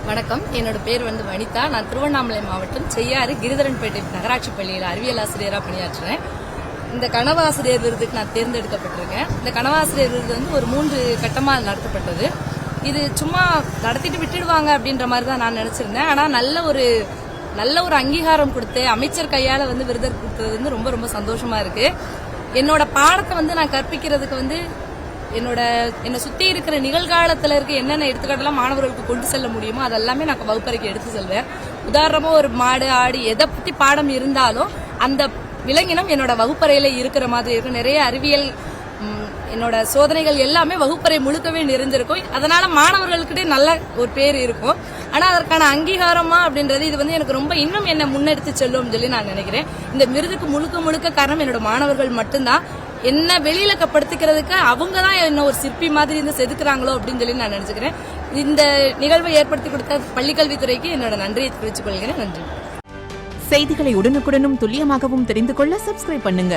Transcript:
வணக்கம். என்னோட பேர் வனிதா. நான் திருவண்ணாமலை மாவட்டம் செய்யாறு கிரிதரன்பேட்டை நகராட்சி பள்ளியில் அறிவியல் ஆசிரியராக பணியாற்றுறேன். இந்த கனவாசிரியர் விருதுக்கு நான் தேர்ந்தெடுக்கப்பட்டிருக்கேன். இந்த கனவாசிரியர் விருது ஒரு 3 கட்டமாக நடத்தப்பட்டது. இது சும்மா நடத்திட்டு விட்டுடுவாங்க அப்படின்ற மாதிரி தான் நான் நினைச்சிருந்தேன். ஆனால் நல்ல ஒரு அங்கீகாரம் கொடுத்து அமைச்சர் கையால விருது கொடுத்தது ரொம்ப ரொம்ப சந்தோஷமா இருக்கு. என்னோட பாடத்தை நான் கற்பிக்கிறதுக்கு என்னை சுத்தி இருக்கிற நிகழ்காலத்துல இருக்க என்னென்ன எடுத்துக்காட்டெல்லாம் மாணவர்களுக்கு கொண்டு செல்ல முடியுமோ அதெல்லாமே நான் வகுப்பறைக்கு எடுத்து செல்வேன். உதாரணமா ஒரு மாடு ஆடு எதை பத்தி பாடம் இருந்தாலும் அந்த விலங்கினம் என்னோட வகுப்பறையில இருக்கிற மாதிரி இருக்கும். நிறைய அறிவியல் என்னோட சோதனைகள் எல்லாமே வகுப்பறை முழுக்கவே நிறைந்திருக்கும். அதனால மாணவர்களுக்கிட்டே நல்ல ஒரு பேர் இருக்கும். ஆனா அதற்கான அங்கீகாரமா அப்படின்றது இது எனக்கு ரொம்ப இன்னும் என்ன முன்னெடுத்து செல்லும் சொல்லி நான் நினைக்கிறேன். இந்த விருதுக்கு முழுக்க காரணம் என்னோட மாணவர்கள் மட்டும்தான். என்ன வெளியில படுத்திக்கிறதுக்கு அவங்க தான் என்ன ஒரு சிற்பி மாதிரி செதுக்குறாங்களோ அப்படின்னு சொல்லி நான் நினைச்சுக்கிறேன். இந்த நிகழ்வை ஏற்படுத்தி கொடுத்த பள்ளிக்கல்வித்துறைக்கு என்னோட நன்றியை தெரிவித்துக் கொள்கிறேன். நன்றி. செய்திகளை உடனுக்குடனும் துல்லியமாகவும் தெரிந்து கொள்ள சப்ஸ்கிரைப் பண்ணுங்க.